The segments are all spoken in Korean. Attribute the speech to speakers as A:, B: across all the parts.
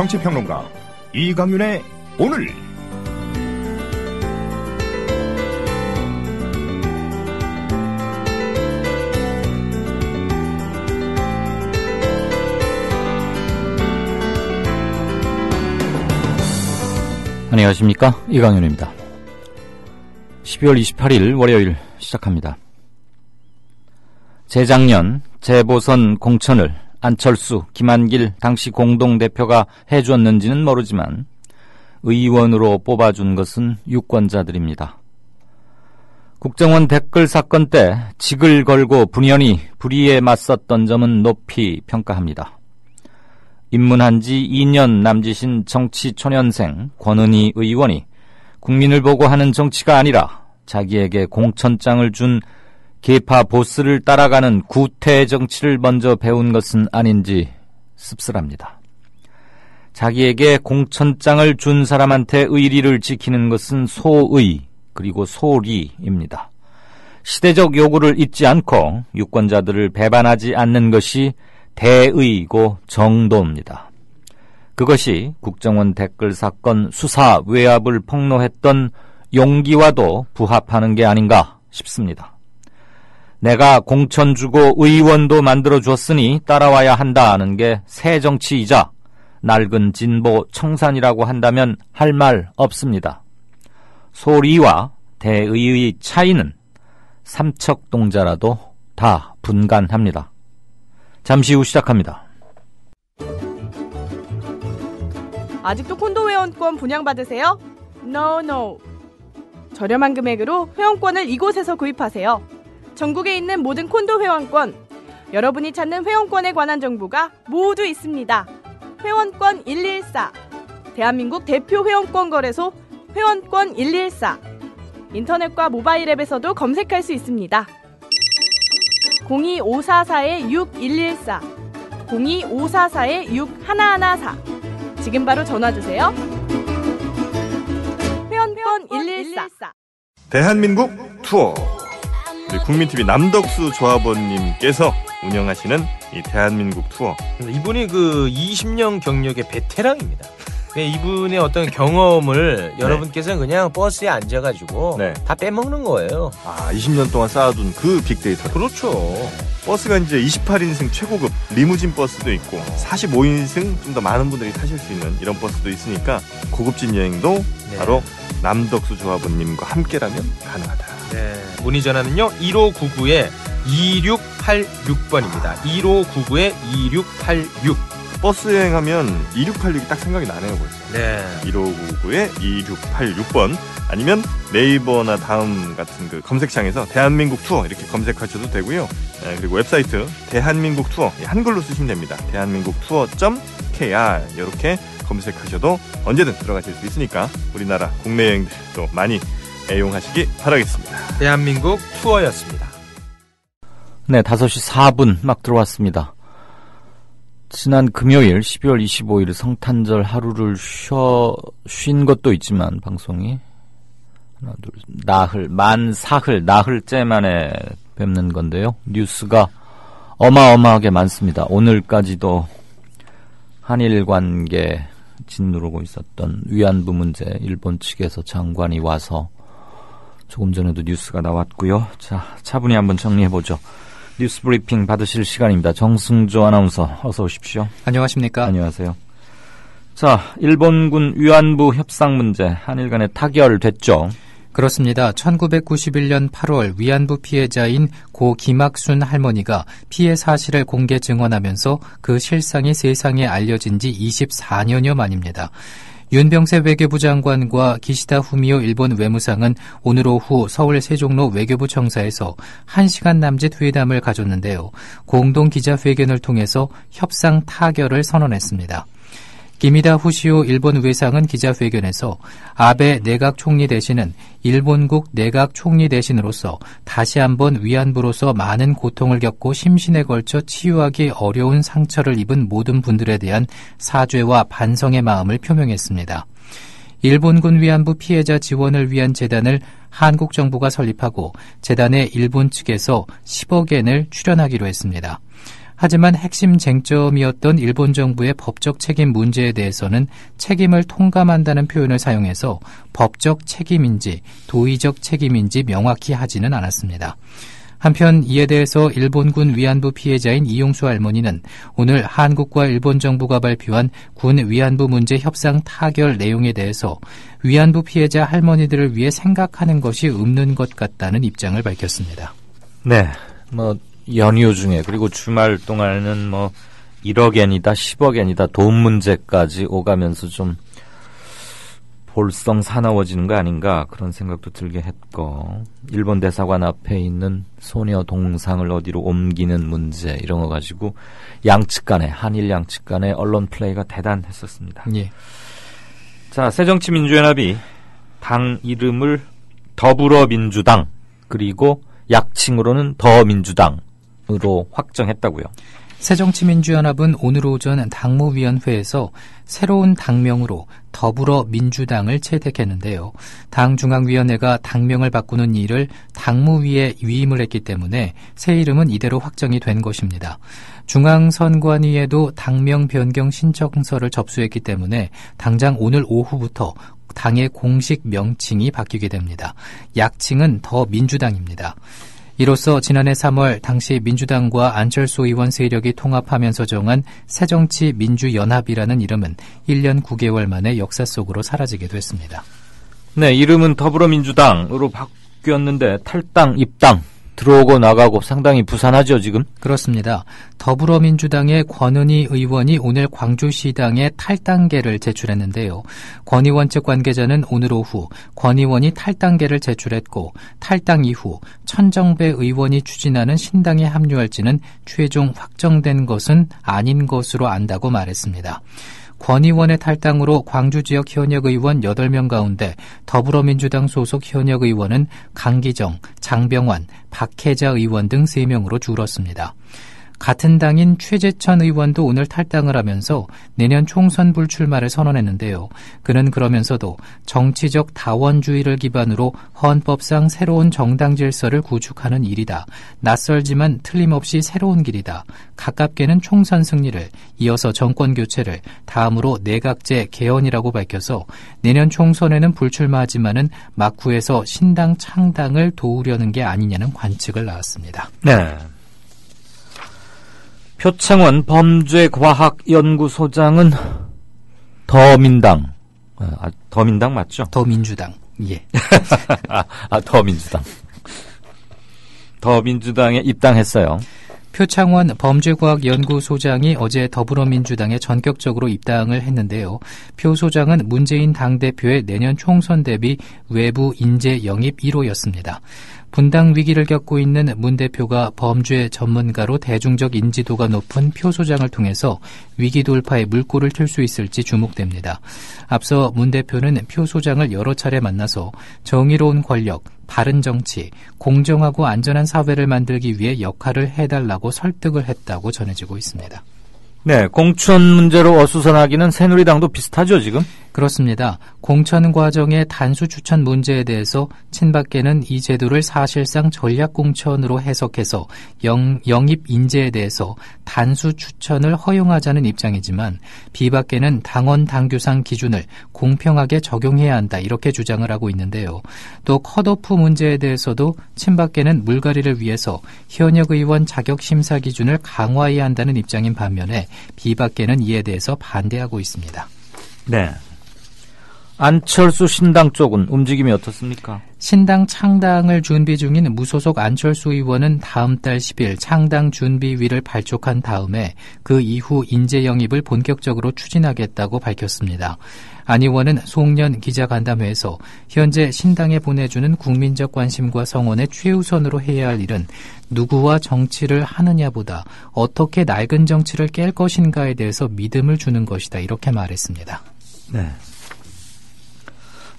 A: 정치평론가 이강윤의 오늘.
B: 안녕하십니까, 이강윤입니다. 12월 28일 월요일 시작합니다. 재작년 재보선 공천을 안철수, 김한길 당시 공동대표가 해줬는지는 모르지만 의원으로 뽑아준 것은 유권자들입니다. 국정원 댓글 사건 때 직을 걸고 분연히 불의에 맞섰던 점은 높이 평가합니다. 입문한 지 2년 남짓인 정치 초년생 권은희 의원이 국민을 보고 하는 정치가 아니라 자기에게 공천장을 준 계파 보스를 따라가는 구태 정치를 먼저 배운 것은 아닌지 씁쓸합니다. 자기에게 공천장을 준 사람한테 의리를 지키는 것은 소의 그리고 소리입니다. 시대적 요구를 잊지 않고 유권자들을 배반하지 않는 것이 대의고 정도입니다. 그것이 국정원 댓글 사건 수사 외압을 폭로했던 용기와도 부합하는 게 아닌가 싶습니다. 내가 공천 주고 의원도 만들어줬으니 따라와야 한다는 게 새 정치이자 낡은 진보 청산이라고 한다면 할 말 없습니다. 소리와 대의의 차이는 삼척동자라도 다 분간합니다. 잠시 후 시작합니다.
C: 아직도 콘도 회원권 분양받으세요? No. 저렴한 금액으로 회원권을 이곳에서 구입하세요. 전국에 있는 모든 콘도 회원권, 여러분이 찾는 회원권에 관한 정보가 모두 있습니다. 회원권 114, 대한민국 대표 회원권 거래소 회원권 114. 인터넷과 모바일 앱에서도 검색할 수 있습니다. 02544-6114, 02544-6114. 지금 바로 전화주세요. 회원권 114.
D: 대한민국 투어. 우리 국민TV 남덕수 조합원님께서 운영하시는 이 대한민국 투어.
E: 이분이 그 20년 경력의 베테랑입니다. 이분의 어떤 경험을 여러분께서는 그냥 버스에 앉아가지고 다 빼먹는 거예요.
D: 20년 동안 쌓아둔 그 빅데이터.
E: 그렇죠.
D: 버스가 이제 28인승 최고급 리무진 버스도 있고 45인승 좀 더 많은 분들이 타실 수 있는 이런 버스도 있으니까 고급진 여행도 바로 남덕수 조합원님과 함께라면 가능하다.
E: 문의 전화는요 1599-2686번입니다. 1599-2686.
D: 버스 여행하면 2686이 딱 생각이 나네요 벌써. 1599-2686번 아니면 네이버나 다음 같은 그 검색창에서 대한민국 투어 이렇게 검색하셔도 되고요. 그리고 웹사이트 대한민국 투어 한글로 쓰시면 됩니다. 대한민국 투어.kr 이렇게 검색하셔도 언제든 들어가실 수 있으니까 우리나라 국내 여행들 또 많이 애용하시기 바라겠습니다.
E: 대한민국 투어였습니다.
B: 네, 5시 4분 막 들어왔습니다. 지난 금요일 12월 25일 성탄절 하루를 쉰 것도 있지만 방송이 하나 둘 나흘째 만에 뵙는 건데요. 뉴스가 어마어마하게 많습니다. 오늘까지도 한일 관계 짓누르고 있었던 위안부 문제 일본 측에서 장관이 와서 조금 전에도 뉴스가 나왔고요. 자, 차분히 한번 정리해보죠. 뉴스 브리핑 받으실 시간입니다. 정승조 아나운서 어서 오십시오.
F: 안녕하십니까?
B: 안녕하세요. 자, 일본군 위안부 협상 문제 한일 간에 타결됐죠.
F: 그렇습니다. 1991년 8월 위안부 피해자인 고 김학순 할머니가 피해 사실을 공개 증언하면서 그 실상이 세상에 알려진 지 24년여 만입니다. 윤병세 외교부 장관과 기시다 후미오 일본 외무상은 오늘 오후 서울 세종로 외교부 청사에서 1시간 남짓 회담을 가졌는데요. 공동 기자회견을 통해서 협상 타결을 선언했습니다. 기미다 후시오 일본 외상은 기자회견에서 아베 내각 총리 대신은 일본국 내각 총리 대신으로서 다시 한번 위안부로서 많은 고통을 겪고 심신에 걸쳐 치유하기 어려운 상처를 입은 모든 분들에 대한 사죄와 반성의 마음을 표명했습니다. 일본군 위안부 피해자 지원을 위한 재단을 한국 정부가 설립하고 재단에 일본 측에서 10억 엔을 출연하기로 했습니다. 하지만 핵심 쟁점이었던 일본 정부의 법적 책임 문제에 대해서는 책임을 통감한다는 표현을 사용해서 법적 책임인지 도의적 책임인지 명확히 하지는 않았습니다. 한편 이에 대해서 일본군 위안부 피해자인 이용수 할머니는 오늘 한국과 일본 정부가 발표한 군 위안부 문제 협상 타결 내용에 대해서 위안부 피해자 할머니들을 위해 생각하는 것이 없는 것 같다는 입장을 밝혔습니다.
B: 네, 연휴 중에 그리고 주말 동안에는 1억 엔이다 10억 엔이다 돈 문제까지 오가면서 좀 볼성 사나워지는 거 아닌가 그런 생각도 들게 했고, 일본 대사관 앞에 있는 소녀 동상을 어디로 옮기는 문제 이런 거 가지고 양측 간에 한일 양측 간의 언론 플레이가 대단했었습니다.
F: 예.
B: 자, 새정치민주연합이 당 이름을 더불어민주당 그리고 약칭으로는 더민주당으로 확정했다고요.
F: 새정치민주연합은 오늘 오전 당무위원회에서 새로운 당명으로 더불어민주당을 채택했는데요. 당 중앙위원회가 당명을 바꾸는 일을 당무위에 위임을 했기 때문에 새 이름은 이대로 확정이 된 것입니다. 중앙선관위에도 당명 변경 신청서를 접수했기 때문에 당장 오늘 오후부터 당의 공식 명칭이 바뀌게 됩니다. 약칭은 더민주당입니다. 이로써 지난해 3월 당시 민주당과 안철수 의원 세력이 통합하면서 정한 새정치민주연합이라는 이름은 1년 9개월 만에 역사 속으로 사라지게 됐습니다.
B: 네, 이름은 더불어민주당으로 바뀌었는데 탈당, 입당, 들어오고 나가고 상당히 부산하죠, 지금?
F: 그렇습니다. 더불어민주당의 권은희 의원이 오늘 광주시당에 탈당계를 제출했는데요. 권 의원 측 관계자는 오늘 오후 권 의원이 탈당계를 제출했고, 탈당 이후 천정배 의원이 추진하는 신당에 합류할지는 최종 확정된 것은 아닌 것으로 안다고 말했습니다. 권 의원의 탈당으로 광주 지역 현역 의원 8명 가운데 더불어민주당 소속 현역 의원은 강기정, 장병환, 박혜자 의원 등 3명으로 줄었습니다. 같은 당인 최재천 의원도 오늘 탈당을 하면서 내년 총선 불출마를 선언했는데요. 그는 그러면서도 정치적 다원주의를 기반으로 헌법상 새로운 정당 질서를 구축하는 일이다. 낯설지만 틀림없이 새로운 길이다. 가깝게는 총선 승리를, 이어서 정권 교체를, 다음으로 내각제 개헌이라고 밝혀서 내년 총선에는 불출마하지만은 막후에서 신당 창당을 도우려는 게 아니냐는 관측을 낳았습니다.
B: 네. 표창원 범죄과학연구소장은 더민당, 더민당 맞죠?
F: 더민주당, 예.
B: 더민주당. 더민주당에 입당했어요.
F: 표창원 범죄과학연구소장이 어제 더불어민주당에 전격적으로 입당을 했는데요. 표 소장은 문재인 당대표의 내년 총선 대비 외부 인재 영입 1호였습니다. 분당 위기를 겪고 있는 문 대표가 범죄 전문가로 대중적 인지도가 높은 표 소장을 통해서 위기 돌파에 물꼬를 틀 수 있을지 주목됩니다. 앞서 문 대표는 표 소장을 여러 차례 만나서 정의로운 권력, 바른 정치, 공정하고 안전한 사회를 만들기 위해 역할을 해달라고 설득을 했다고 전해지고 있습니다.
B: 네, 공천 문제로 어수선하기는 새누리당도 비슷하죠, 지금?
F: 그렇습니다. 공천 과정의 단수 추천 문제에 대해서 친박계는 이 제도를 사실상 전략공천으로 해석해서 영입 인재에 대해서 단수 추천을 허용하자는 입장이지만, 비박계는 당원 당규상 기준을 공평하게 적용해야 한다 이렇게 주장을 하고 있는데요. 또 컷오프 문제에 대해서도 친박계는 물갈이를 위해서 현역 의원 자격 심사 기준을 강화해야 한다는 입장인 반면에 비박계는 이에 대해서 반대하고 있습니다.
B: 네. 안철수 신당 쪽은 움직임이 어떻습니까?
F: 신당 창당을 준비 중인 무소속 안철수 의원은 다음 달 10일 창당 준비위를 발족한 다음에 그 이후 인재 영입을 본격적으로 추진하겠다고 밝혔습니다. 안 의원은 송년 기자간담회에서 현재 신당에 보내주는 국민적 관심과 성원의 최우선으로 해야 할 일은 누구와 정치를 하느냐보다 어떻게 낡은 정치를 깰 것인가에 대해서 믿음을 주는 것이다 이렇게 말했습니다.
B: 네.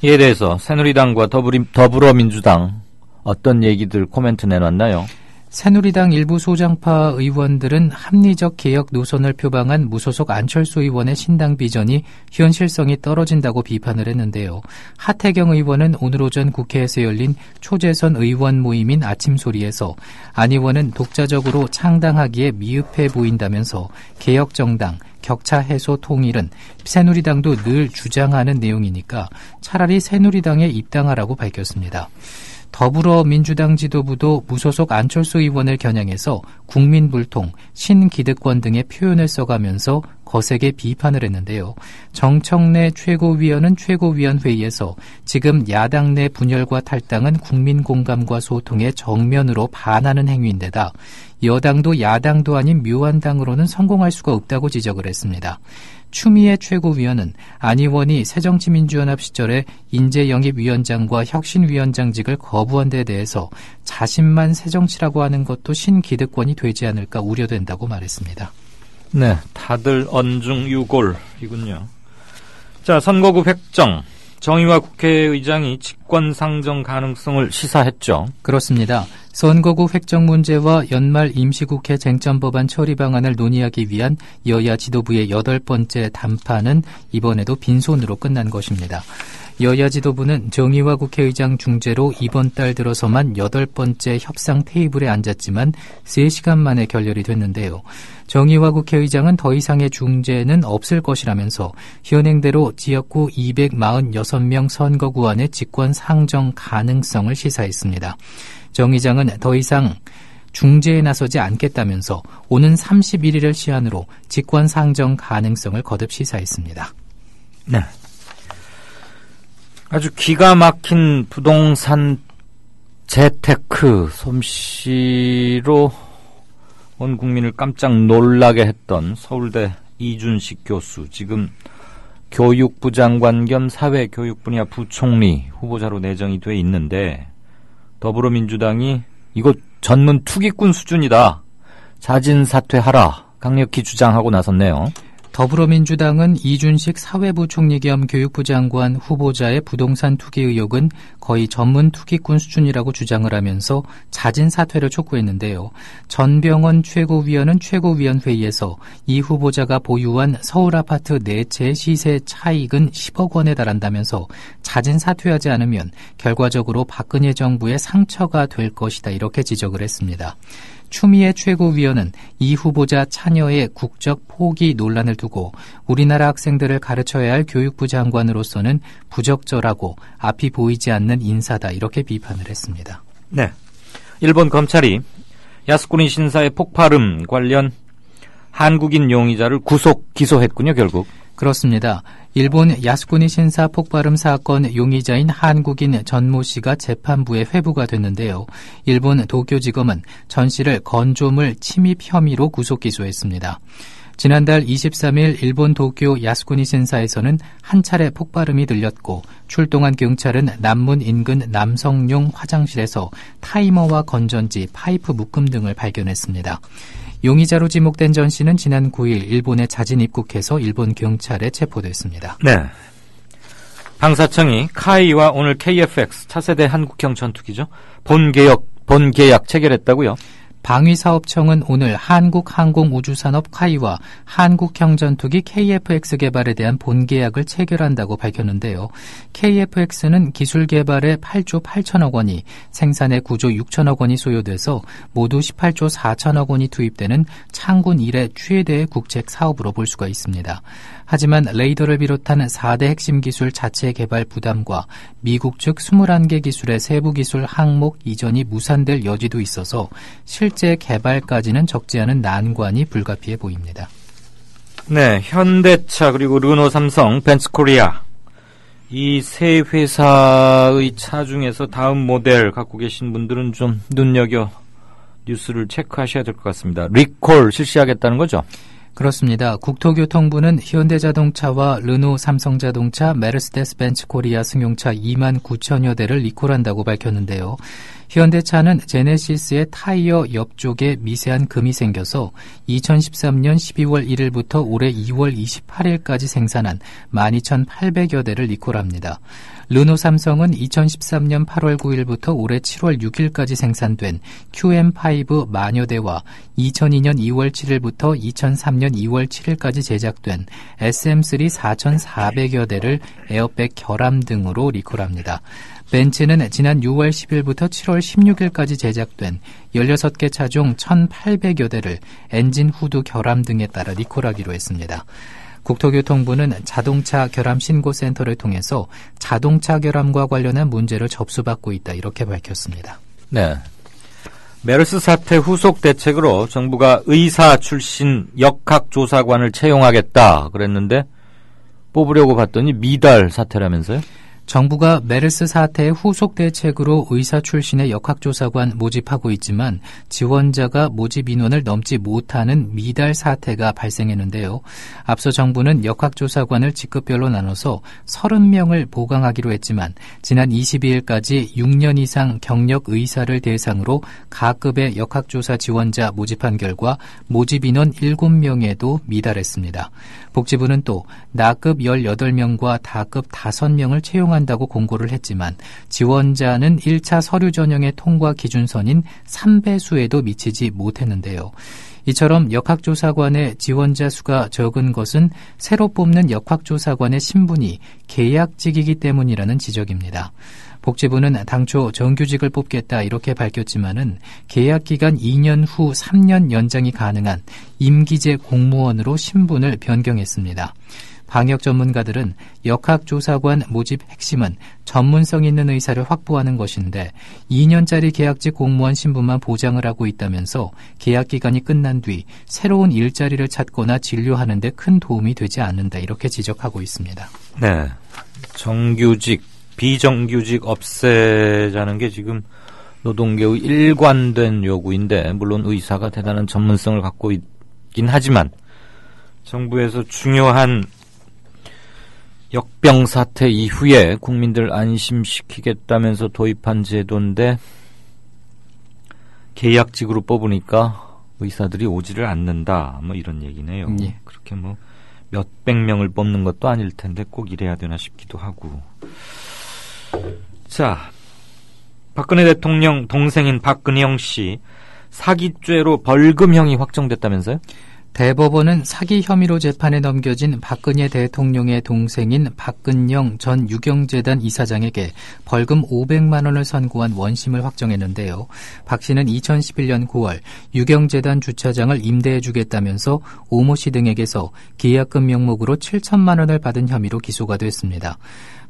B: 이에 대해서 새누리당과 더불어민주당 어떤 얘기들 코멘트 내놨나요?
F: 새누리당 일부 소장파 의원들은 합리적 개혁 노선을 표방한 무소속 안철수 의원의 신당 비전이 현실성이 떨어진다고 비판을 했는데요. 하태경 의원은 오늘 오전 국회에서 열린 초재선 의원 모임인 아침소리에서 안 의원은 독자적으로 창당하기에 미흡해 보인다면서 개혁정당, 격차 해소 통일은 새누리당도 늘 주장하는 내용이니까 차라리 새누리당에 입당하라고 밝혔습니다. 더불어민주당 지도부도 무소속 안철수 의원을 겨냥해서 국민불통, 신기득권 등의 표현을 써가면서 거세게 비판을 했는데요. 정청래 최고위원은 최고위원회의에서 지금 야당 내 분열과 탈당은 국민 공감과 소통의 정면으로 반하는 행위인데다 여당도 야당도 아닌 묘한 당으로는 성공할 수가 없다고 지적을 했습니다. 추미애 최고위원은 안 의원이 새정치민주연합 시절에 인재영입위원장과 혁신위원장직을 거부한 데 대해서 자신만 새정치라고 하는 것도 신기득권이 되지 않을까 우려된다고 말했습니다.
B: 네, 다들 언중유골이군요. 자, 선거구 획정. 정의화 국회의장이 직권상정 가능성을 시사했죠.
F: 그렇습니다. 선거구 획정 문제와 연말 임시국회 쟁점법안 처리 방안을 논의하기 위한 여야 지도부의 8번째 담판은 이번에도 빈손으로 끝난 것입니다. 여야 지도부는 정의화 국회의장 중재로 이번 달 들어서만 8번째 협상 테이블에 앉았지만 3시간 만에 결렬이 됐는데요. 정의화 국회의장은 더 이상의 중재는 없을 것이라면서 현행대로 지역구 246명 선거구 안의 직권 상정 가능성을 시사했습니다. 정 의장은 더 이상 중재에 나서지 않겠다면서 오는 31일을 시한으로 직권 상정 가능성을 거듭 시사했습니다.
B: 네. 아주 기가 막힌 부동산 재테크 솜씨로 온 국민을 깜짝 놀라게 했던 서울대 이준식 교수, 지금 교육부 장관 겸 사회교육 분야 부총리 후보자로 내정이 돼 있는데 더불어민주당이 이거 전문 투기꾼 수준이다, 자진 사퇴하라 강력히 주장하고 나섰네요.
F: 더불어민주당은 이준식 사회부 총리 겸 교육부 장관 후보자의 부동산 투기 의혹은 거의 전문 투기꾼 수준이라고 주장을 하면서 자진 사퇴를 촉구했는데요. 전병헌 최고위원은 최고위원회의에서 이 후보자가 보유한 서울 아파트 4채의 시세 차익은 10억 원에 달한다면서 자진 사퇴하지 않으면 결과적으로 박근혜 정부의 상처가 될 것이다, 이렇게 지적을 했습니다. 추미애 최고위원은 이 후보자 차녀의 국적 포기 논란을 두고 우리나라 학생들을 가르쳐야 할 교육부 장관으로서는 부적절하고 앞이 보이지 않는 인사다, 이렇게 비판을 했습니다.
B: 네, 일본 검찰이 야스쿠니 신사의 폭발음 관련 한국인 용의자를 구속 기소했군요, 결국.
F: 그렇습니다. 일본 야스쿠니 신사 폭발음 사건 용의자인 한국인 전모 씨가 재판부에 회부가 됐는데요. 일본 도쿄지검은 전 씨를 건조물 침입 혐의로 구속 기소했습니다. 지난달 23일 일본 도쿄 야스쿠니 신사에서는 한 차례 폭발음이 들렸고 출동한 경찰은 남문 인근 남성용 화장실에서 타이머와 건전지, 파이프 묶음 등을 발견했습니다. 용의자로 지목된 전 씨는 지난 9일 일본에 자진 입국해서 일본 경찰에 체포됐습니다.
B: 네. 방사청이 카이와 오늘 KF-X 차세대 한국형 전투기죠. 본계약 체결했다고요?
F: 방위사업청은 오늘 한국항공우주산업 카이와 한국형 전투기 KF-X 개발에 대한 본계약을 체결한다고 밝혔는데요. KF-X는 기술 개발에 8조 8천억 원이, 생산에 9조 6천억 원이 소요돼서 모두 18조 4천억 원이 투입되는 창군 이래 최대의 국책 사업으로 볼 수가 있습니다. 하지만 레이더를 비롯한 4대 핵심 기술 자체 개발 부담과 미국 측 21개 기술의 세부 기술 항목 이전이 무산될 여지도 있어서 실제 개발까지는 적지 않은 난관이 불가피해 보입니다.
B: 네, 현대차 그리고 르노, 삼성, 벤츠코리아 이 세 회사의 차 중에서 다음 모델 갖고 계신 분들은 좀 눈여겨 뉴스를 체크하셔야 될 것 같습니다. 리콜 실시하겠다는 거죠?
F: 그렇습니다. 국토교통부는 현대자동차와 르노, 삼성자동차, 메르세데스 벤츠 코리아 승용차 2만 9천여 대를 리콜한다고 밝혔는데요. 현대차는 제네시스의 타이어 옆쪽에 미세한 금이 생겨서 2013년 12월 1일부터 올해 2월 28일까지 생산한 12,800여 대를 리콜합니다. 르노 삼성은 2013년 8월 9일부터 올해 7월 6일까지 생산된 QM5 만여 대와 2002년 2월 7일부터 2003년 2월 7일까지 제작된 SM3 4,400여 대를 에어백 결함 등으로 리콜합니다. 벤츠는 지난 6월 10일부터 7월 16일까지 제작된 16개 차종 1,800여 대를 엔진 후드 결함 등에 따라 리콜하기로 했습니다. 국토교통부는 자동차 결함 신고센터를 통해서 자동차 결함과 관련한 문제를 접수받고 있다 이렇게 밝혔습니다.
B: 네. 메르스 사태 후속 대책으로 정부가 의사 출신 역학조사관을 채용하겠다 그랬는데 뽑으려고 봤더니 미달 사태라면서요?
F: 정부가 메르스 사태의 후속 대책으로 의사 출신의 역학조사관 모집하고 있지만 지원자가 모집 인원을 넘지 못하는 미달 사태가 발생했는데요. 앞서 정부는 역학조사관을 직급별로 나눠서 30명을 보강하기로 했지만 지난 22일까지 6년 이상 경력 의사를 대상으로 가급의 역학조사 지원자 모집한 결과 모집 인원 7명에도 미달했습니다. 복지부는 또 나급 18명과 다급 5명을 채용한다고 공고를 했지만 지원자는 1차 서류 전형의 통과 기준선인 3배수에도 미치지 못했는데요. 이처럼 역학조사관의 지원자 수가 적은 것은 새로 뽑는 역학조사관의 신분이 계약직이기 때문이라는 지적입니다. 복지부는 당초 정규직을 뽑겠다 이렇게 밝혔지만은 계약기간 2년 후 3년 연장이 가능한 임기제 공무원으로 신분을 변경했습니다. 방역 전문가들은 역학조사관 모집 핵심은 전문성 있는 의사를 확보하는 것인데 2년짜리 계약직 공무원 신분만 보장을 하고 있다면서 계약기간이 끝난 뒤 새로운 일자리를 찾거나 진료하는 데 큰 도움이 되지 않는다 이렇게 지적하고 있습니다.
B: 네, 정규직, 비정규직 없애자는 게 지금 노동계의 일관된 요구인데 물론 의사가 대단한 전문성을 갖고 있긴 하지만 정부에서 중요한 역병 사태 이후에 국민들 안심시키겠다면서 도입한 제도인데 계약직으로 뽑으니까 의사들이 오지를 않는다. 뭐 이런 얘기네요.
F: 예.
B: 그렇게 뭐 몇백 명을 뽑는 것도 아닐 텐데 꼭 이래야 되나 싶기도 하고. 자, 박근혜 대통령 동생인 박근형 씨 사기죄로 벌금형이 확정됐다면서요?
F: 대법원은 사기 혐의로 재판에 넘겨진 박근혜 대통령의 동생인 박근형 전 유경재단 이사장에게 벌금 500만 원을 선고한 원심을 확정했는데요. 박 씨는 2011년 9월 유경재단 주차장을 임대해주겠다면서 오모 씨 등에게서 계약금 명목으로 7천만 원을 받은 혐의로 기소가 됐습니다.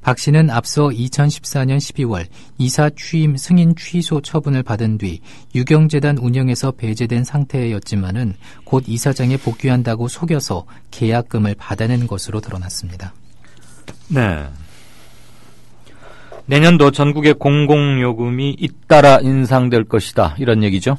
F: 박 씨는 앞서 2014년 12월 이사 취임 승인 취소 처분을 받은 뒤 유경재단 운영에서 배제된 상태였지만은 곧 이사장에 복귀한다고 속여서 계약금을 받아낸 것으로 드러났습니다.
B: 네. 내년도 전국의 공공요금이 잇따라 인상될 것이다. 이런 얘기죠?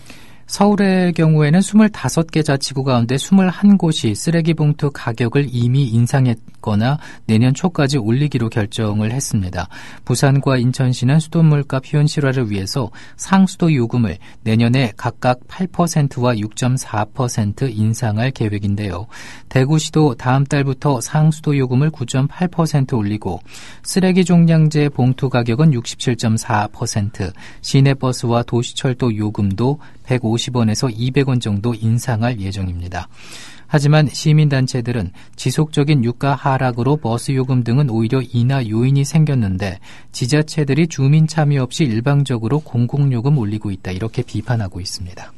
F: 서울의 경우에는 25개 자치구 가운데 21곳이 쓰레기 봉투 가격을 이미 인상했거나 내년 초까지 올리기로 결정을 했습니다. 부산과 인천시는 수돗물값 현실화를 위해서 상수도 요금을 내년에 각각 8%와 6.4% 인상할 계획인데요. 대구시도 다음 달부터 상수도 요금을 9.8% 올리고 쓰레기 종량제 봉투 가격은 67.4%, 시내버스와 도시철도 요금도 150원에서 200원 정도 인상할 예정입니다. 하지만 시민단체들은 지속적인 유가 하락으로 버스 요금 등은 오히려 인하 요인이 생겼는데 지자체들이 주민 참여 없이 일방적으로 공공요금 올리고 있다 이렇게 비판하고 있습니다.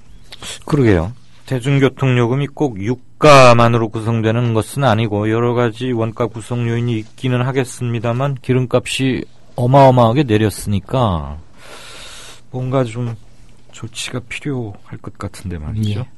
B: 그러게요. 대중교통요금이 꼭 유가만으로 구성되는 것은 아니고 여러 가지 원가 구성 요인이 있기는 하겠습니다만 기름값이 어마어마하게 내렸으니까 뭔가 좀 조치가 필요할 것 같은데 말이죠.
F: 예.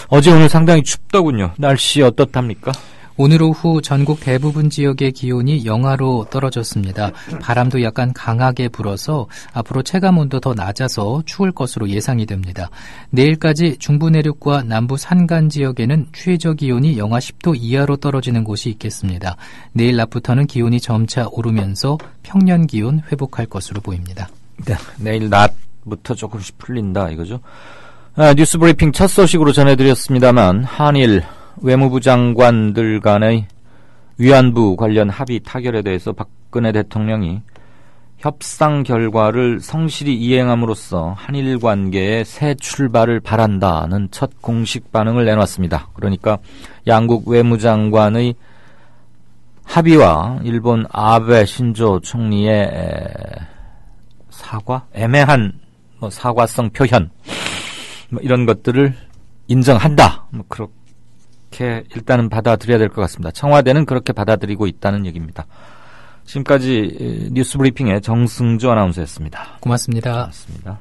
B: 어제 오늘 상당히 춥더군요. 날씨 어떻답니까?
F: 오늘 오후 전국 대부분 지역의 기온이 영하로 떨어졌습니다. 바람도 약간 강하게 불어서 앞으로 체감온도 더 낮아서 추울 것으로 예상이 됩니다. 내일까지 중부 내륙과 남부 산간 지역에는 최저 기온이 영하 10도 이하로 떨어지는 곳이 있겠습니다. 내일 낮부터는 기온이 점차 오르면서 평년 기온 회복할 것으로 보입니다.
B: 네, 내일 낮 첫부터 조금씩 풀린다 이거죠. 뉴스 브리핑 첫 소식으로 전해드렸습니다만 한일 외무부 장관들 간의 위안부 관련 합의 타결에 대해서 박근혜 대통령이 협상 결과를 성실히 이행함으로써 한일 관계의 새 출발을 바란다는 첫 공식 반응을 내놨습니다. 그러니까 양국 외무장관의 합의와 일본 아베 신조 총리의 애매한 사과성 표현 이런 것들을 인정한다. 그렇게 일단은 받아들여야 될 것 같습니다. 청와대는 그렇게 받아들이고 있다는 얘기입니다. 지금까지 뉴스 브리핑의 정승주 아나운서였습니다.
F: 고맙습니다.
B: 고맙습니다.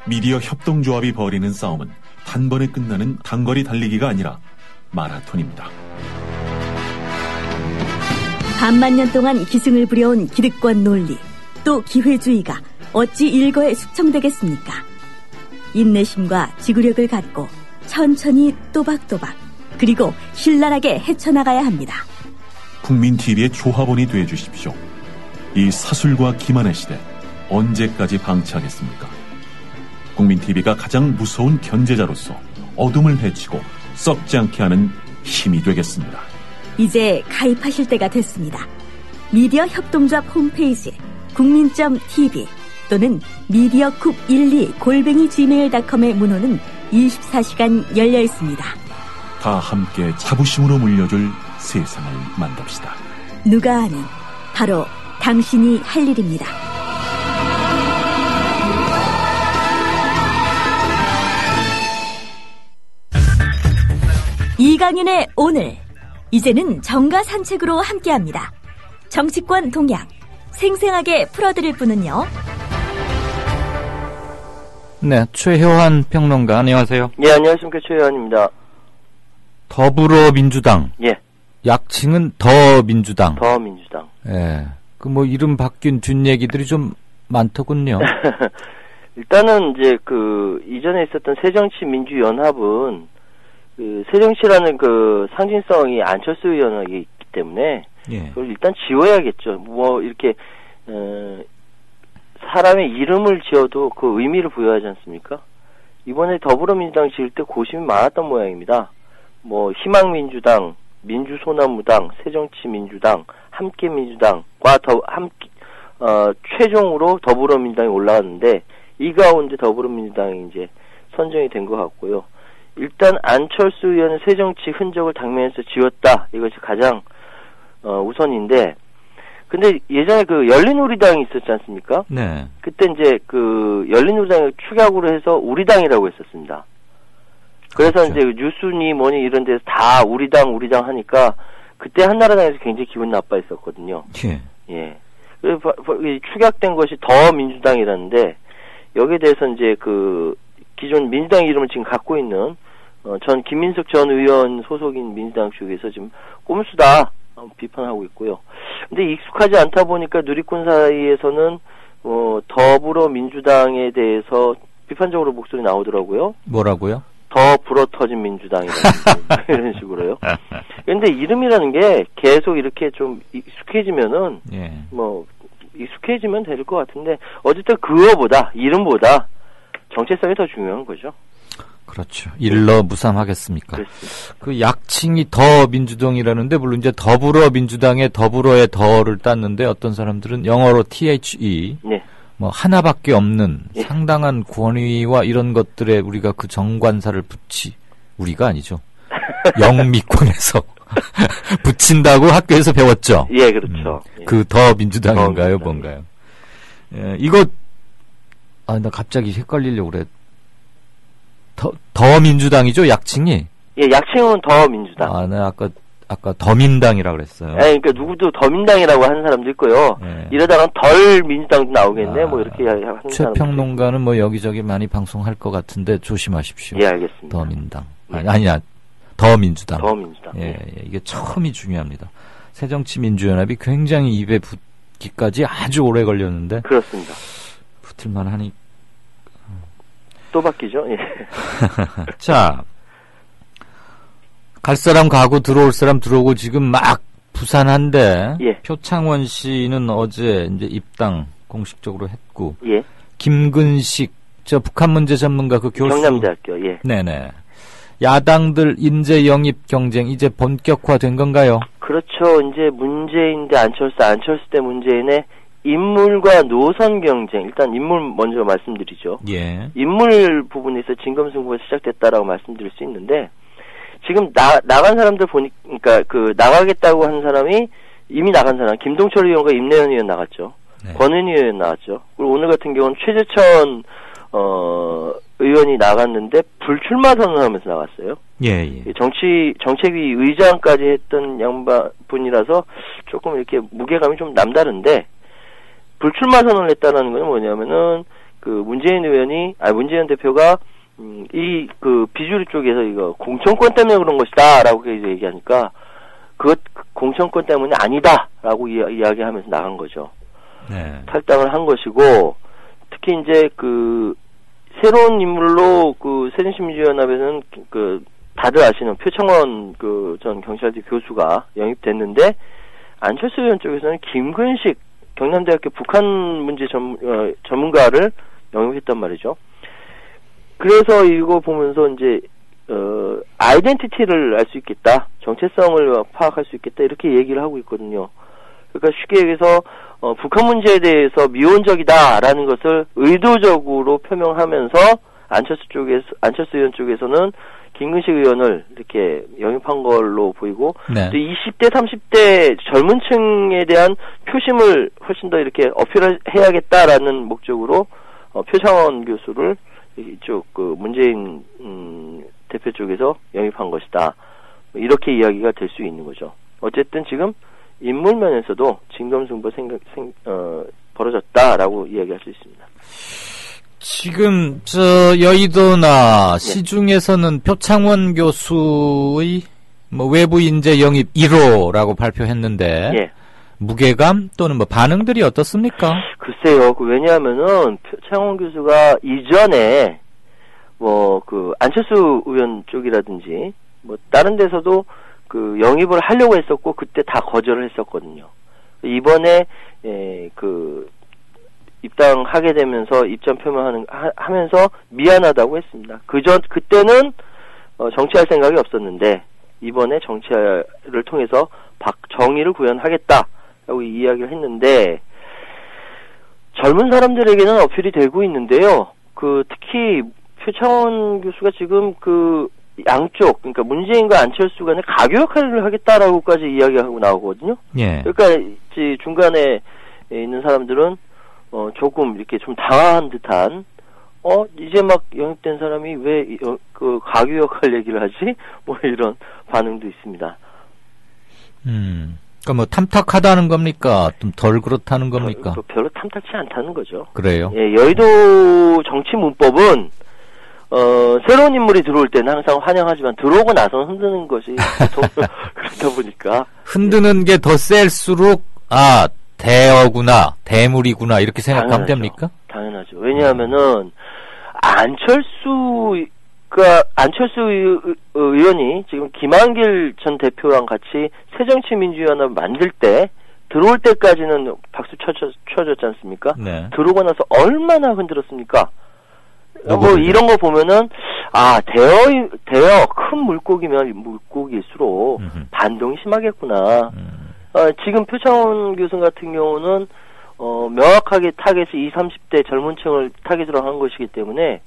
G: 미디어 협동조합이 벌이는 싸움은 단번에 끝나는 단거리 달리기가 아니라 마라톤입니다.
H: 반만 년 동안 기승을 부려온 기득권 논리, 또 기회주의가 어찌 일거에 숙청되겠습니까? 인내심과 지구력을 갖고 천천히 또박또박 그리고 신랄하게 헤쳐나가야 합니다.
G: 국민TV의 조합원이 되어주십시오. 이 사술과 기만의 시대 언제까지 방치하겠습니까? 국민TV가 가장 무서운 견제자로서 어둠을 해치고 썩지 않게 하는 힘이 되겠습니다.
H: 이제 가입하실 때가 됐습니다. 미디어 협동조합 홈페이지 국민.tv 또는 mediacoup12@gmail.com의 문호는 24시간 열려 있습니다.
G: 다 함께 자부심으로 물려줄 세상을 만듭시다.
H: 누가 아는 바로 당신이 할 일입니다. 이강윤의 오늘, 이제는 정가 산책으로 함께합니다. 정치권 동향 생생하게 풀어드릴 분은요.
B: 네, 최효한 평론가 안녕하세요.
I: 예, 안녕하십니까. 최효한입니다.
B: 더불어민주당.
I: 예.
B: 약칭은 더민주당.
I: 더민주당.
B: 예. 그 뭐 이름 바뀐 뒷얘기들이 좀 많더군요.
I: 일단은 이제 그 이전에 있었던 새정치민주연합은 그 새정치라는 그 상징성이 안철수 의원에게 있기 때문에
B: 예.
I: 그걸 일단 지워야겠죠. 뭐 이렇게 사람의 이름을 지어도 그 의미를 부여하지 않습니까? 이번에 더불어민주당 지을 때 고심이 많았던 모양입니다. 뭐 희망민주당, 민주소나무당, 새정치민주당, 함께민주당과 최종으로 더불어민주당이 올라갔는데 이 가운데 더불어민주당이 이제 선정이 된 것 같고요. 일단 안철수 의원은 새정치 흔적을 당면에서 지웠다. 이것이 가장 우선인데, 근데 예전에 그 열린우리당이 있었지 않습니까?
B: 네.
I: 그때 이제 그 열린우리당을 축약으로 해서 우리당이라고 했었습니다. 그래서
B: 그렇죠.
I: 이제 뉴스니 뭐니 이런 데서 다 우리당 하니까 그때 한나라당에서 굉장히 기분 나빠했었거든요.
B: 예.
I: 예. 그래서 축약된 것이 더 민주당이라는데 여기에 대해서 이제 그 기존 민주당 이름을 지금 갖고 있는 전 김민석 전 의원 소속인 민주당 쪽에서 지금 꼼수다 비판하고 있고요. 근데 익숙하지 않다 보니까 누리꾼 사이에서는 더불어민주당에 대해서 비판적으로 목소리 나오더라고요.
B: 뭐라고요?
I: 더 불어터진 민주당이라는 이런 식으로요. 근데 이름이라는 게 계속 이렇게 좀 익숙해지면은
B: 예.
I: 뭐 익숙해지면 될 것 같은데 어쨌든 그거보다 이름보다 정체성이 더 중요한 거죠.
B: 그렇죠. 일러 무삼하겠습니까?
I: 그렇습니다.
B: 그 약칭이 더민주당이라는데 물론 이제 더불어민주당의 더불어의 더를 땄는데 어떤 사람들은 영어로 THE
I: 네.
B: 뭐 하나밖에 없는
I: 예.
B: 상당한 권위와 이런 것들에 우리가 그 정관사를 우리가 아니죠. 영미권에서 붙인다고 학교에서 배웠죠.
I: 예, 그렇죠.
B: 그 더민주당인가요,
I: 더민주당.
B: 뭔가요? 예, 이거 나 갑자기 헷갈리려고 그래. 더민주당이죠, 약칭이?
I: 예, 약칭은 더민주당.
B: 네, 아까 더민당이라고 그랬어요.
I: 예, 그러니까 누구도 더민당이라고 하는 사람도 있고요.
B: 예.
I: 이러다가 덜 민주당도 나오겠네. 뭐 이렇게 하는 사람도
B: 최평론가는 뭐 여기저기 많이 방송할 것 같은데 조심하십시오.
I: 예, 알겠습니다.
B: 더민당. 아니야. 더민주당.
I: 더민주당.
B: 예, 이게 처음이 중요합니다. 새정치민주연합이 굉장히 입에 붙기까지 아주 오래 걸렸는데.
I: 그렇습니다.
B: 붙을만 하니.
I: 또 바뀌죠. 예.
B: 자, 갈 사람 가고 들어올 사람 들어오고 지금 막 부산한데.
I: 예.
B: 표창원 씨는 어제 이제 입당 공식적으로 했고.
I: 예.
B: 김근식 저 북한 문제 전문가 그 교수.
I: 경남대학교. 예.
B: 네네. 야당들 인재 영입 경쟁 이제 본격화된 건가요?
I: 그렇죠. 이제 문재인 대 안철수 대 문재인의 인물과 노선 경쟁. 일단 인물 먼저 말씀드리죠.
B: 예.
I: 인물 부분에서 진검승부가 시작됐다라고 말씀드릴 수 있는데 지금 나간 사람들 보니까 그 나가겠다고 한 사람이 이미 나간 사람 김동철 의원과 임내현 의원 나갔죠. 네. 권은희 의원 나왔죠. 그리고 오늘 같은 경우는 최재천 의원이 나갔는데 불출마 선언하면서 나갔어요.
B: 예, 예.
I: 정책위 의장까지 했던 양반분이라서 조금 이렇게 무게감이 좀 남다른데 불출마 선언을 했다는 건 뭐냐면은 그 문재인 대표가 이 그 비주류 쪽에서 이거 공천권 때문에 그런 것이다라고 얘기하니까 그것 공천권 때문이 아니다라고 이야기하면서 나간 거죠. 네. 탈당을 한 것이고 특히 이제 그 새로운 인물로 그 새정치민주연합에는 그 다들 아시는 표창원 그 전 경찰대 교수가 영입됐는데 안철수 의원 쪽에서는 김근식 경남대학교 북한 문제 전문가를 영입했단 말이죠. 그래서 이거 보면서 이제 아이덴티티를 알 수 있겠다, 정체성을 파악할 수 있겠다 이렇게 얘기를 하고 있거든요. 그러니까 쉽게 얘기해서 북한 문제에 대해서 미온적이다라는 것을 의도적으로 표명하면서 안철수 의원 쪽에서는 김근식 의원을 이렇게 영입한 걸로 보이고
B: 네.
I: 또 20대 30대 젊은 층에 대한 표심을 훨씬 더 이렇게 어필해야겠다라는 목적으로 표창원 교수를 이쪽 그 문재인 대표 쪽에서 영입한 것이다. 이렇게 이야기가 될 수 있는 거죠. 어쨌든 지금 인물 면에서도 진검승부 벌어졌다라고 이야기할 수 있습니다.
B: 지금 여의도나 시중에서는 표창원 교수의 외부 인재 영입 1호라고 발표했는데
I: 예.
B: 무게감 또는 반응들이 어떻습니까?
I: 글쎄요. 왜냐하면은 표창원 교수가 이전에 그 안철수 의원 쪽이라든지 다른 데서도 그 영입을 하려고 했었고 그때 다 거절을 했었거든요. 이번에 그 입당하게 되면서 입장 하면서 미안하다고 했습니다. 그때는 정치할 생각이 없었는데 이번에 정치를 통해서 정의를 구현하겠다라고 이야기를 했는데 젊은 사람들에게는 어필이 되고 있는데요. 특히 표창원 교수가 지금 양쪽, 그러니까 문재인과 안철수 간에 가교 역할을 하겠다라고까지 이야기하고 나오거든요.
B: 예.
I: 그러니까 중간에 있는 사람들은 조금 이렇게 좀 당황한 듯한 이제 막 영입된 사람이 왜 그 가교 역할 얘기를 하지? 이런 반응도 있습니다.
B: 그러니까 탐탁하다는 겁니까? 좀 덜 그렇다는 겁니까?
I: 별로 탐탁치 않다는 거죠.
B: 그래요?
I: 예, 여의도 정치 문법은 새로운 인물이 들어올 때는 항상 환영하지만 들어오고 나서 흔드는 것이 보통 그렇다 보니까
B: 흔드는 게 더 셀수록 대어구나, 대물이구나 이렇게 생각하면 됩니까?
I: 당연하죠. 왜냐하면은 안철수 의원이 지금 김한길 전 대표랑 같이 새정치민주연합 만들 때 들어올 때까지는 박수 쳐줬지 않습니까? 네. 들어오고 나서 얼마나 흔들었습니까? 이런 거 보면은 대어 큰 물고기일수록 반동이 심하겠구나. 지금 표창원 교수 같은 경우는 명확하게 타겟이 20, 30대 젊은 층을 타겟으로 한 것이기 때문에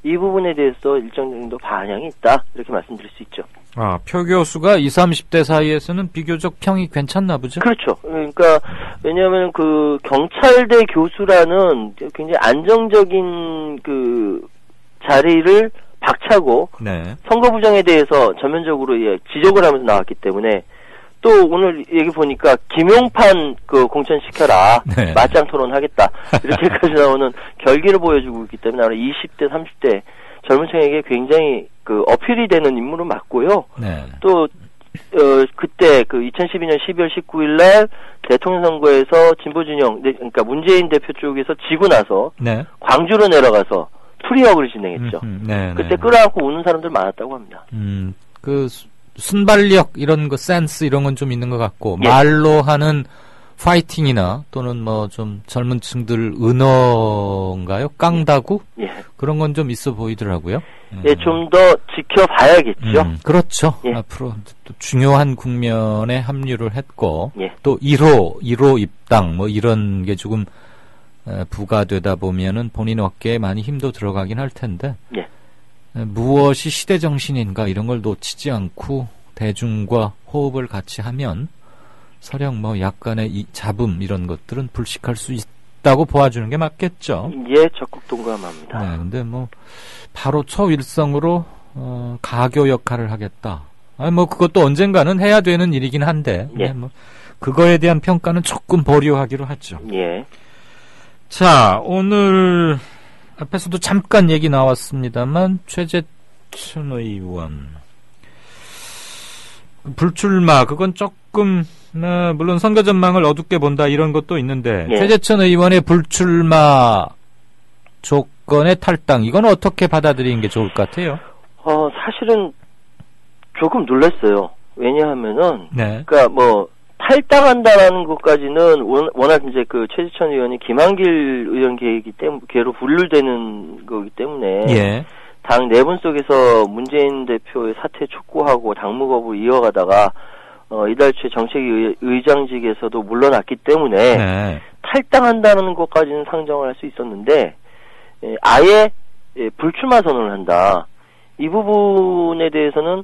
I: 이 부분에 대해서 일정 정도 반향이 있다 이렇게 말씀드릴 수 있죠.
B: 표 교수가 20, 30대 사이에서는 비교적 평이 괜찮나 보죠?
I: 그렇죠. 그러니까 왜냐하면 그 경찰대 교수라는 굉장히 안정적인 그 자리를 박차고
B: 네.
I: 선거 부정에 대해서 전면적으로 지적을 하면서 나왔기 때문에 또 오늘 얘기 보니까 김용판 공천시켜라.
B: 네.
I: 맞짱 토론하겠다. 이렇게까지 나오는 결기를 보여주고 있기 때문에 20대, 30대 젊은 층에게 굉장히 어필이 되는 인물은 맞고요.
B: 네.
I: 또 그때 2012년 12월 19일 날 대통령 선거에서 진보 진영, 그러니까 문재인 대표 쪽에서 지고 나서
B: 네.
I: 광주로 내려가서 투리역을 진행했죠.
B: 네,
I: 그때 끌어안고 우는 사람들 많았다고 합니다.
B: 순발력 이런 거 센스 이런 건 좀 있는 것 같고
I: 예.
B: 말로 하는 파이팅이나 또는 뭐 좀 젊은 층들 은어인가요? 깡다구?
I: 예.
B: 그런 건 좀 있어 보이더라고요.
I: 예, 좀 더 지켜봐야겠죠.
B: 그렇죠.
I: 예.
B: 앞으로 또 중요한 국면에 합류를 했고,
I: 예.
B: 또 1호 입당, 뭐 이런 게 조금 부과되다 보면은 본인 어깨에 많이 힘도 들어가긴 할 텐데,
I: 예.
B: 무엇이 시대 정신인가 이런 걸 놓치지 않고 대중과 호흡을 같이 하면 서령 뭐 약간의 이 잡음 이런 것들은 불식할 수 있다고 보아주는 게 맞겠죠.
I: 예, 적극 동감합니다.
B: 네, 근데 뭐 바로 초일성으로 가교 역할을 하겠다. 뭐 그것도 언젠가는 해야 되는 일이긴 한데,
I: 예.
B: 네, 뭐 그거에 대한 평가는 조금 보류하기로 하죠.
I: 예.
B: 자, 오늘 앞에서도 잠깐 얘기 나왔습니다만 최재천 의원 불출마 그건 조금 물론 선거 전망을 어둡게 본다 이런 것도 있는데
I: 예.
B: 최재천 의원의 불출마 조건의 탈당 이건 어떻게 받아들이는 게 좋을 것 같아요?
I: 사실은 조금 놀랐어요. 왜냐하면은
B: 네.
I: 그러니까 뭐 탈당한다라는 것까지는 워낙 이제 그 최재천 의원이 김한길 의원 계로 분류되는 거기 때문에
B: 예.
I: 당 내분 속에서 문재인 대표의 사퇴 촉구하고 당무 거부 이어가다가 이달 초에 정책위 의장직에서도 물러났기 때문에
B: 네.
I: 탈당한다는 것까지는 상정을 할 수 있었는데 아예 불출마 선언을 한다. 이 부분에 대해서는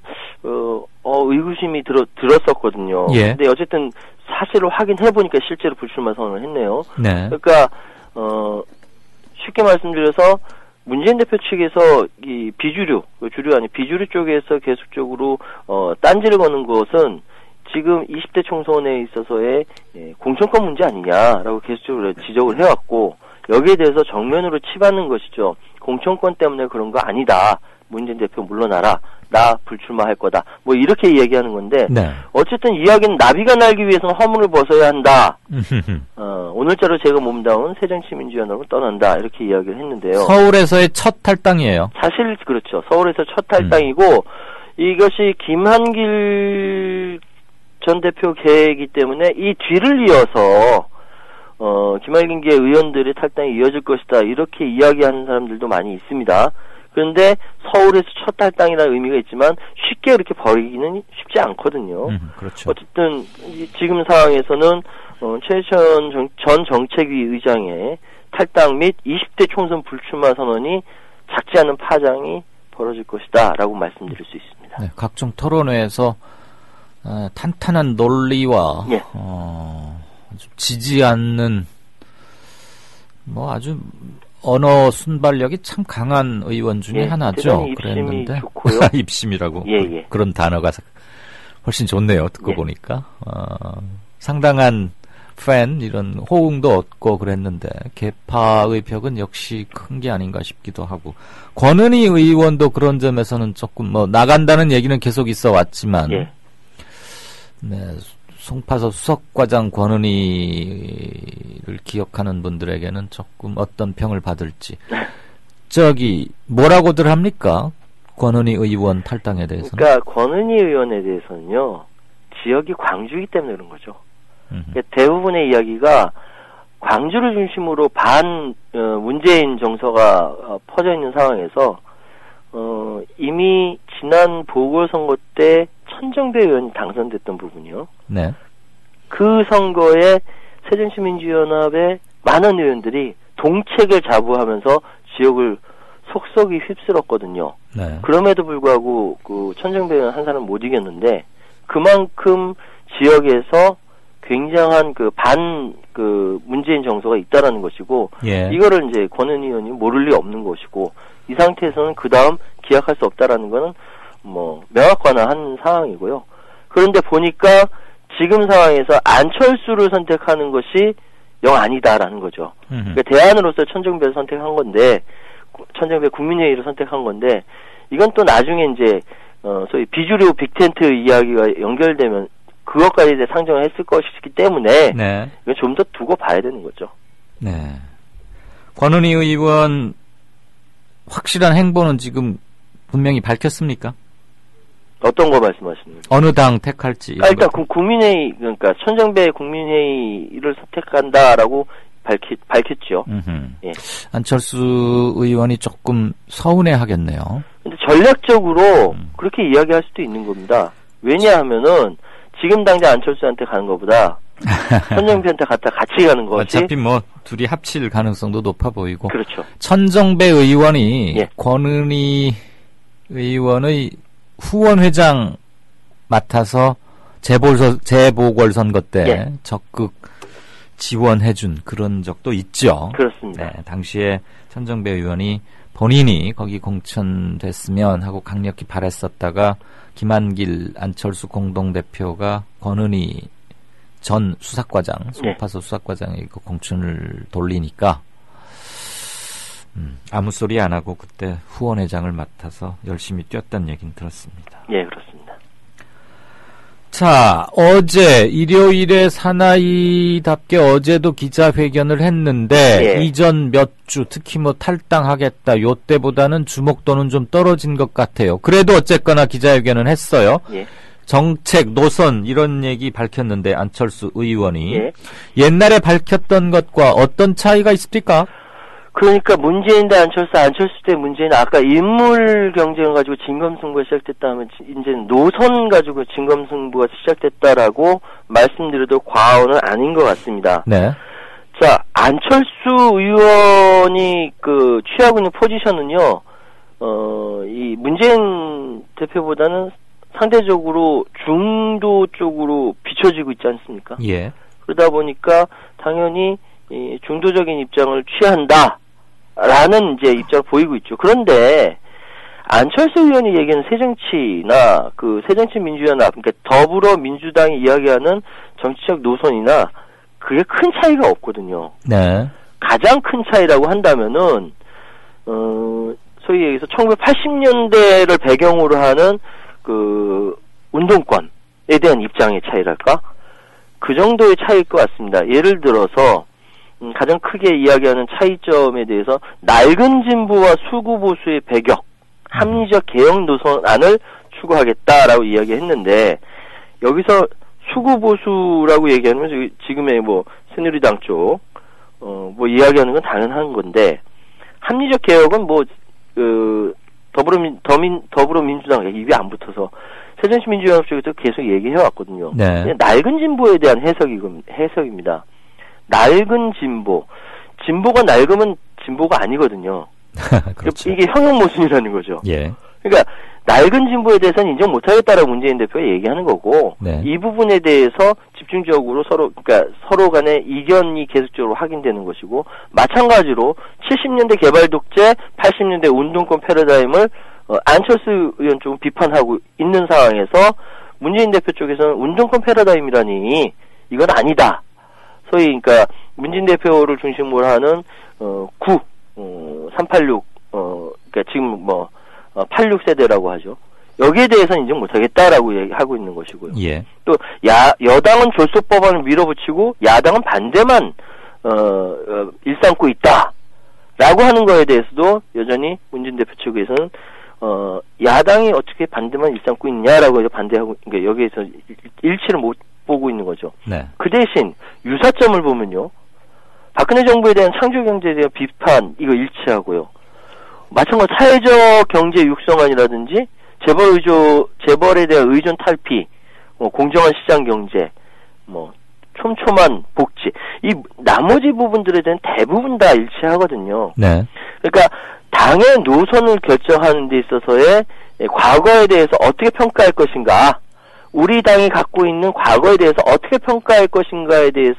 I: 의구심이 들었었거든요.
B: 예.
I: 근데 어쨌든 사실을 확인해 보니까 실제로 불출마 선언을 했네요.
B: 네.
I: 그러니까 쉽게 말씀드려서 문재인 대표 측에서 이 비주류 쪽에서 계속적으로 딴지를 거는 것은 지금 20대 총선에 있어서의 공천권 문제 아니냐라고 계속적으로 지적을 해왔고 여기에 대해서 정면으로 치받는 것이죠. 공천권 때문에 그런 거 아니다. 문재인 대표 물러나라. 나 불출마할 거다. 뭐 이렇게 이야기하는 건데
B: 네.
I: 어쨌든 이야기는 나비가 날기 위해서는 허물을 벗어야 한다. 오늘자로 제가 몸담은 새정치민주연합으로 떠난다. 이렇게 이야기를 했는데요.
B: 서울에서의 첫 탈당이에요.
I: 사실 그렇죠. 서울에서 첫 탈당이고 이것이 김한길 전 대표 계획이기 때문에 이 뒤를 이어서 김한길 의원들의 탈당이 이어질 것이다. 이렇게 이야기하는 사람들도 많이 있습니다. 그런데 서울에서 첫 탈당이라는 의미가 있지만 쉽게 그렇게 버리기는 쉽지 않거든요.
B: 그렇죠.
I: 어쨌든 지금 상황에서는 최재천 전 정책위 의장의 탈당 및 20대 총선 불출마 선언이 작지 않은 파장이 벌어질 것이다 라고 말씀드릴 수 있습니다.
B: 네, 각종 토론회에서 탄탄한 논리와
I: 예.
B: 지지 않는 뭐 아주 언어 순발력이 참 강한 의원 중에
I: 예,
B: 하나죠.
I: 입심이
B: 그랬는데
I: 좋고요.
B: 입심이라고
I: 예.
B: 그런 단어가 훨씬 좋네요. 듣고
I: 예.
B: 보니까 상당한 팬 이런 호응도 얻고 그랬는데 개파의 벽은 역시 큰 게 아닌가 싶기도 하고 권은희 의원도 그런 점에서는 조금 뭐 나간다는 얘기는 계속 있어 왔지만
I: 예.
B: 네. 송파서 수석과장 권은희를 기억하는 분들에게는 조금 어떤 평을 받을지. 뭐라고들 합니까? 권은희 의원 탈당에 대해서는.
I: 그러니까 권은희 의원에 대해서는요. 지역이 광주이기 때문에 그런 거죠. 그러니까 대부분의 이야기가 광주를 중심으로 문재인 정서가 퍼져 있는 상황에서 이미 지난 보궐선거 때 천정배 의원이 당선됐던 부분이요.
B: 네.
I: 그 선거에 새정치민주연합의 많은 의원들이 동책을 자부하면서 지역을 속속이 휩쓸었거든요.
B: 네.
I: 그럼에도 불구하고 그 천정배 의원 한 사람 못 이겼는데 그만큼 지역에서 굉장한 문재인 정서가 있다라는 것이고
B: 예.
I: 이거를 이제 권은희 의원이 모를 리 없는 것이고 이 상태에서는 그 다음 기약할 수 없다라는 거는 뭐 명확관화한 상황이고요. 그런데 보니까 지금 상황에서 안철수를 선택하는 것이 영 아니다라는 거죠. 그러니까 대안으로서 천정배를 선택한 건데 천정배 국민회의를 선택한 건데 이건 또 나중에 이제 소위 비주류 빅텐트 이야기가 연결되면 그것까지 이제 상정을 했을 것이기 때문에
B: 네.
I: 이건 좀 더 두고 봐야 되는 거죠.
B: 네. 권은희 의원 확실한 행보는 지금 분명히 밝혔습니까?
I: 어떤 거 말씀하시는 거예요?
B: 어느 당 택할지.
I: 일단 국민회의, 그러니까 천정배 국민회의를 선택한다라고 밝혔죠. 예.
B: 안철수 의원이 조금 서운해하겠네요.
I: 근데 전략적으로 그렇게 이야기할 수도 있는 겁니다. 왜냐하면은 지금 당장 안철수한테 가는 것보다 천정배한테 갔다 같이 가는 것이
B: 어차피 뭐 둘이 합칠 가능성도 높아 보이고.
I: 그렇죠.
B: 천정배 의원이 예. 권은희 의원의 후원회장 맡아서 재보궐선거 때 예. 적극 지원해준 그런 적도 있죠.
I: 그렇습니다.
B: 네, 당시에 천정배 의원이 본인이 거기 공천됐으면 하고 강력히 바랬었다가 김한길 안철수 공동대표가 권은희 전 수사과장, 송파서 수사과장의 그 공천을 돌리니까 아무 소리 안 하고 그때 후원회장을 맡아서 열심히 뛰었다는 얘기는 들었습니다.
I: 예, 그렇습니다.
B: 자, 어제 일요일에 사나이답게 어제도 기자회견을 했는데
I: 예.
B: 이전 몇 주 특히 뭐 탈당하겠다 요때보다는 주목도는 좀 떨어진 것 같아요. 그래도 어쨌거나 기자회견은 했어요.
I: 예.
B: 정책, 노선 이런 얘기 밝혔는데 안철수 의원이
I: 예.
B: 옛날에 밝혔던 것과 어떤 차이가 있습니까?
I: 그러니까 문재인 대 안철수 대 문재인 아까 인물 경쟁을 가지고 진검승부가 시작됐다 하면 이제는 노선 가지고 진검승부가 시작됐다라고 말씀드려도 과언은 아닌 것 같습니다.
B: 네.
I: 자, 안철수 의원이 취하고 있는 포지션은요, 이 문재인 대표보다는 상대적으로 중도 쪽으로 비춰지고 있지 않습니까?
B: 예.
I: 그러다 보니까 당연히 이 중도적인 입장을 취한다라는 이제 입장을 보이고 있죠. 그런데 안철수 의원이 얘기하는 새정치나 새정치민주연합, 그러니까 더불어민주당이 이야기하는 정치적 노선이나 그게 큰 차이가 없거든요.
B: 네.
I: 가장 큰 차이라고 한다면은 소위 얘기해서 1980년대를 배경으로 하는 운동권에 대한 입장의 차이랄까? 그 정도의 차이일 것 같습니다. 예를 들어서 가장 크게 이야기하는 차이점에 대해서 낡은 진보와 수구 보수의 배격, 합리적 개혁 노선안을 추구하겠다라고 이야기했는데 여기서 수구 보수라고 얘기하면 지금의 새누리당 쪽 이야기하는 건 당연한 건데 합리적 개혁은 더불어민주당 입이 안 붙어서 새정치민주연합 쪽에서 계속 얘기해왔거든요.
B: 네.
I: 낡은 진보에 대한 해석입니다. 낡은 진보가 낡으면 진보가 아니거든요.
B: 그렇죠.
I: 이게 형용 모순이라는 거죠.
B: 예.
I: 그러니까 낡은 진보에 대해서는 인정 못하겠다라고 문재인 대표가 얘기하는 거고
B: 네.
I: 이 부분에 대해서 집중적으로 서로 간의 이견이 계속적으로 확인되는 것이고 마찬가지로 70년대 개발 독재, 80년대 운동권 패러다임을 안철수 의원 쪽은 비판하고 있는 상황에서 문재인 대표 쪽에서는 운동권 패러다임이라니 이건 아니다. 소위 그러니까 문재인 대표를 중심으로 하는 386 그러니까 지금 86세대라고 하죠. 여기에 대해서는 인정 못하겠다라고 얘기하고 있는 것이고요.
B: 예.
I: 또 여당은 졸속법안을 밀어붙이고 야당은 반대만 일삼고 있다라고 하는 거에 대해서도 여전히 문재인 대표 측에서는 야당이 어떻게 반대만 일삼고 있냐라고 반대하고, 그러니까 여기에서 일치를 못 보고 있는 거죠.
B: 네.
I: 그 대신 유사점을 보면요, 박근혜 정부에 대한 창조경제에 대한 비판 이거 일치하고요. 마찬가지로 사회적 경제 육성안이라든지 재벌에 대한 의존 탈피, 공정한 시장 경제, 촘촘한 복지, 이 나머지 부분들에 대한 대부분 다 일치하거든요.
B: 네.
I: 그러니까 당의 노선을 결정하는 데 있어서의 과거에 대해서 어떻게 평가할 것인가, 우리 당이 갖고 있는 과거에 대해서 어떻게 평가할 것인가에 대해서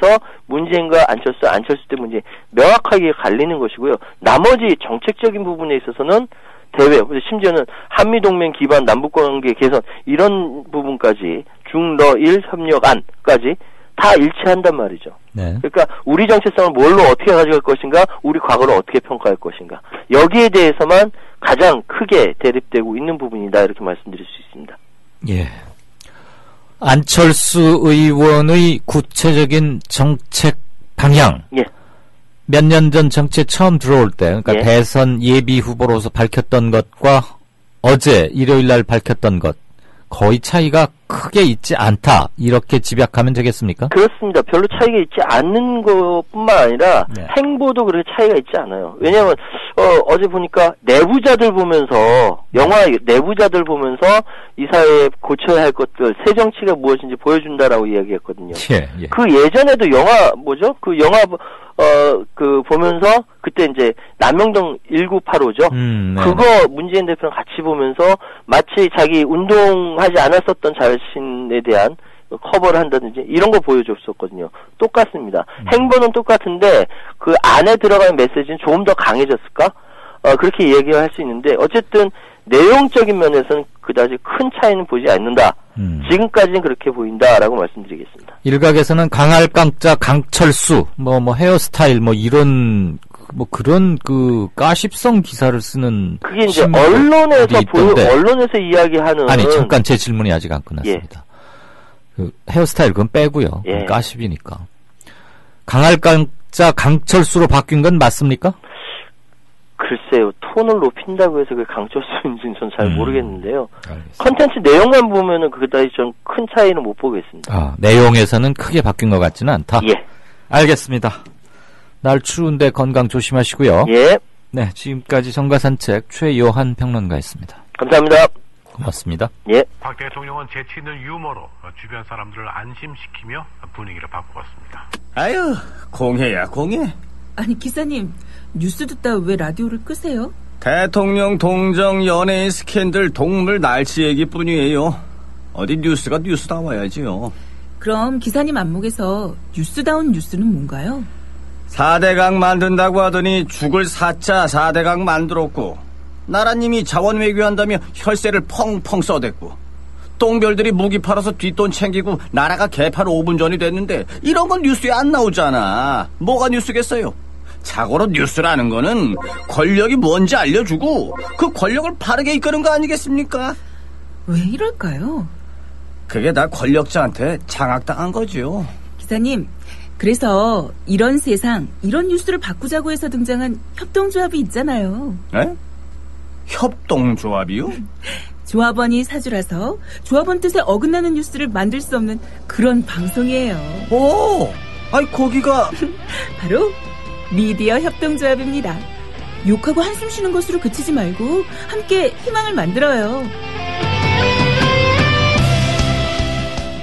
I: 문재인과 안철수 대 문재인 명확하게 갈리는 것이고요. 나머지 정책적인 부분에 있어서는 대외, 심지어는 한미동맹 기반 남북관계 개선 이런 부분까지 중러일 협력안까지 다 일치한단 말이죠.
B: 네.
I: 그러니까 우리 정체성을 뭘로 어떻게 가져갈 것인가, 우리 과거를 어떻게 평가할 것인가, 여기에 대해서만 가장 크게 대립되고 있는 부분이다, 이렇게 말씀드릴 수 있습니다.
B: 예. 안철수 의원의 구체적인 정책 방향.
I: 예.
B: 몇 년 전 정치에 처음 들어올 때, 그러니까
I: 예.
B: 대선 예비 후보로서 밝혔던 것과 어제 일요일 날 밝혔던 것, 거의 차이가 크게 있지 않다. 이렇게 집약하면 되겠습니까?
I: 그렇습니다. 별로 차이가 있지 않는 것뿐만 아니라
B: 네.
I: 행보도 그렇게 차이가 있지 않아요. 왜냐하면 어제 보니까 내부자들 보면서 영화 내부자들 보면서 이 사회에 고쳐야 할 것들 새 정치가 무엇인지 보여준다라고 이야기했거든요.
B: 예.
I: 그 예전에도 영화 뭐죠? 그 영화 그 보면서 그때 이제 남영동 1985죠. 그거 문재인 대표랑 같이 보면서 마치 자기 운동하지 않았었던 자신에 대한 커버를 한다든지 이런 거 보여줬었거든요. 똑같습니다. 행보는 똑같은데 그 안에 들어가는 메시지는 조금 더 강해졌을까? 그렇게 얘기할 수 있는데 어쨌든 내용적인 면에서는 그다지 큰 차이는 보지 않는다. 지금까지는 그렇게 보인다라고 말씀드리겠습니다.
B: 일각에서는 강할강자 강철수 뭐 헤어스타일 뭐 이런 뭐 그런 그 가십성 기사를 쓰는
I: 그게 이제 언론에서 이야기하는
B: 아니 잠깐 제 질문이 아직 안 끝났습니다. 예. 그 헤어스타일 그건 빼고요.
I: 예.
B: 가십이니까 강할강자 강철수로 바뀐 건 맞습니까?
I: 글쎄요, 톤을 높인다고 해서 그게 강철수인지는 전 잘 모르겠는데요. 컨텐츠 내용만 보면은 그다지 전 큰 차이는 못 보겠습니다.
B: 내용에서는 크게 바뀐 것 같지는 않다.
I: 예.
B: 알겠습니다. 날 추운데 건강 조심하시고요.
I: 예.
B: 네, 지금까지 정가산책 최요한 평론가였습니다.
I: 감사합니다.
B: 고맙습니다.
I: 예.
J: 박 대통령은 재치 있는 유머로 주변 사람들을 안심시키며 분위기를 바꾸었습니다.
K: 아유, 공해야 공해.
L: 아니 기사님, 뉴스 듣다 왜 라디오를 끄세요?
K: 대통령 동정 연예인 스캔들 동물 날씨 얘기뿐이에요. 어디 뉴스가 뉴스다워야지요.
L: 그럼 기사님 안목에서 뉴스다운 뉴스는 뭔가요?
K: 4대강 만든다고 하더니 죽을 4차 4대강 만들었고 나라님이 자원 외교한다며 혈세를 펑펑 써댔고 똥별들이 무기 팔아서 뒷돈 챙기고 나라가 개판 5분 전이 됐는데 이런 건 뉴스에 안 나오잖아. 뭐가 뉴스겠어요? 자고로 뉴스라는 거는 권력이 뭔지 알려주고 그 권력을 바르게 이끄는 거 아니겠습니까?
L: 왜 이럴까요?
K: 그게 다 권력자한테 장악당한 거죠.
L: 기사님, 그래서 이런 세상, 이런 뉴스를 바꾸자고 해서 등장한 협동조합이 있잖아요.
K: 에? 협동조합이요?
L: 조합원이 사주라서 조합원 뜻에 어긋나는 뉴스를 만들 수 없는 그런 방송이에요.
K: 오! 아니 거기가
L: 바로 미디어 협동조합입니다. 욕하고 한숨 쉬는 것으로 그치지 말고 함께 희망을 만들어요.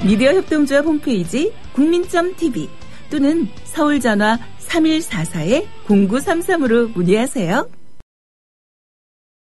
L: 미디어 협동조합 홈페이지 국민.tv 또는 서울전화 3144-0933으로 문의하세요.